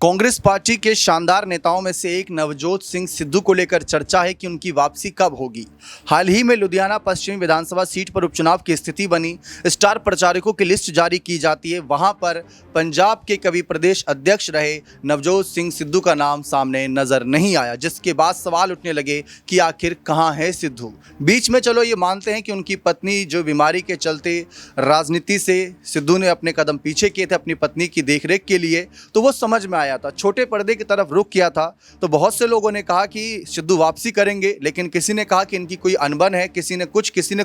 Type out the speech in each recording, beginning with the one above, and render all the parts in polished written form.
Congress party के शानदार नेताओं में से एक नवजोत सिंह सिद्धू को लेकर चर्चा है कि उनकी वापसी कब होगी। हाल ही में लुधियाना पश्चिमी विधानसभा सीट पर उपचुनाव की स्थिति बनी। स्टार प्रचारकों की लिस्ट जारी की जाती है, वहां पर पंजाब के कभी प्रदेश अध्यक्ष रहे नवजोत सिंह सिद्धू का नाम सामने नजर नहीं आया, जिसके बाद सवाल उठने लगे कि आखिर कहां है सिद्धू। बीच में चलो ये मानते हैं कि उनकी पत्नी जो बीमारी के चलते राजनीति से सिद्धू ने अपने कदम पीछे किए थे अपनी पत्नी की देखरेख के लिए, तो वो समझ में आया था, छोटे पर्दे की तरफ रुख किया था। तो बहुत से लोगों ने कहा कि सिद्धू वापसी करेंगे, लेकिन किसी ने कहा कि इनकी कोई अनबन है, किसी ने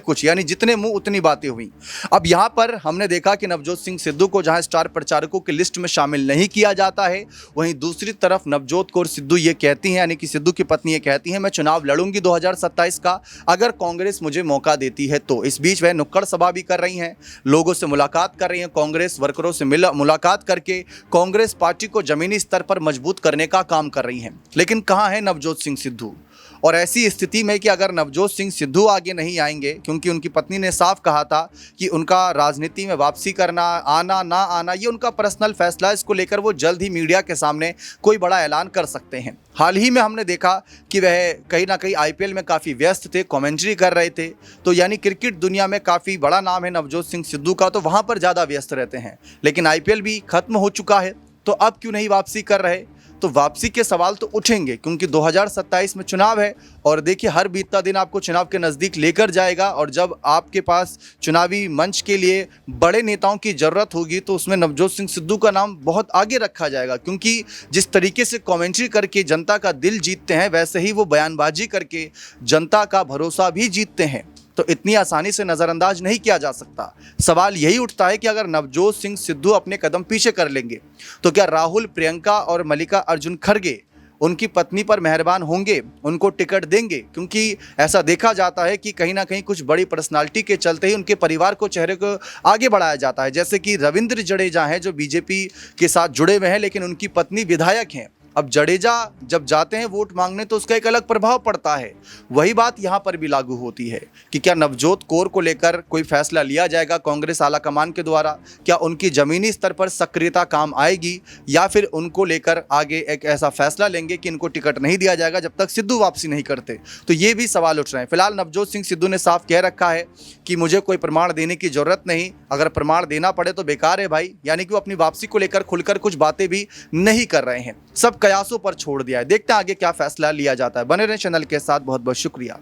कुछ, यानी जितने मुंह उतनी बातें हुई। अब यहाँ पर हमने देखा कि नवजोत सिंह सिद्धू को जहां स्टार प्रचारकों की लिस्ट में शामिल नहीं किया जाता है, वहीं दूसरी तरफ नवजोत कौर सिद्धू ये कहती हैं, यानी कि सिद्धू की पत्नी ये कहती हैं, मैं चुनाव लड़ूंगी 2027 का, अगर कांग्रेस मुझे मौका देती है तो। इस बीच वह नुक्कड़ सभा भी कर रही हैं, लोगों से मुलाकात कर रही हैं, कांग्रेस वर्करों से मुलाकात करके कांग्रेस पार्टी को जमीनी स्तर पर मजबूत करने का काम कर रही हैं। लेकिन कहां है नवजोत सिंह सिद्धू? और ऐसी स्थिति में कि अगर नवजोत सिंह सिद्धू आगे नहीं आएंगे, क्योंकि उनकी पत्नी ने साफ कहा था कि उनका राजनीति में वापसी करना, आना ना आना, ये उनका पर्सनल फैसला है, इसको लेकर वो जल्द ही मीडिया के सामने कोई बड़ा ऐलान कर सकते हैं। हाल ही में हमने देखा कि वह कहीं ना कहीं आईपीएल में काफ़ी व्यस्त थे, कमेंट्री कर रहे थे, तो यानी क्रिकेट दुनिया में काफ़ी बड़ा नाम है नवजोत सिंह सिद्धू का, तो वहाँ पर ज़्यादा व्यस्त रहते हैं। लेकिन आईपीएल भी खत्म हो चुका है, तो अब क्यों नहीं वापसी कर रहे? तो वापसी के सवाल तो उठेंगे, क्योंकि 2027 में चुनाव है, और देखिए हर बीतता दिन आपको चुनाव के नज़दीक लेकर जाएगा, और जब आपके पास चुनावी मंच के लिए बड़े नेताओं की ज़रूरत होगी तो उसमें नवजोत सिंह सिद्धू का नाम बहुत आगे रखा जाएगा। क्योंकि जिस तरीके से कमेंट्री करके जनता का दिल जीतते हैं, वैसे ही वो बयानबाजी करके जनता का भरोसा भी जीतते हैं, तो इतनी आसानी से नज़रअंदाज नहीं किया जा सकता। सवाल यही उठता है कि अगर नवजोत सिंह सिद्धू अपने कदम पीछे कर लेंगे तो क्या राहुल, प्रियंका और मल्लिका अर्जुन खड़गे उनकी पत्नी पर मेहरबान होंगे, उनको टिकट देंगे? क्योंकि ऐसा देखा जाता है कि कहीं ना कहीं कुछ बड़ी पर्सनालिटी के चलते ही उनके परिवार को, चेहरे को आगे बढ़ाया जाता है। जैसे कि रविंद्र जडेजा हैं, जो बीजेपी के साथ जुड़े हुए हैं, लेकिन उनकी पत्नी विधायक हैं। अब जडेजा जब जाते हैं वोट मांगने तो उसका एक अलग प्रभाव पड़ता है। वही बात यहाँ पर भी लागू होती है कि क्या नवजोत कौर को लेकर कोई फैसला लिया जाएगा कांग्रेस आला कमान के द्वारा? क्या उनकी ज़मीनी स्तर पर सक्रियता काम आएगी, या फिर उनको लेकर आगे एक ऐसा फैसला लेंगे कि इनको टिकट नहीं दिया जाएगा जब तक सिद्धू वापसी नहीं करते? तो ये भी सवाल उठ रहे हैं। फिलहाल नवजोत सिंह सिद्धू ने साफ कह रखा है कि मुझे कोई प्रमाण देने की ज़रूरत नहीं, अगर प्रमाण देना पड़े तो बेकार है भाई, यानी कि वो अपनी वापसी को लेकर खुलकर कुछ बातें भी नहीं कर रहे हैं, सब कयासों पर छोड़ दिया है। देखते हैं आगे क्या फैसला लिया जाता है। बने रहें चैनल के साथ, बहुत बहुत शुक्रिया।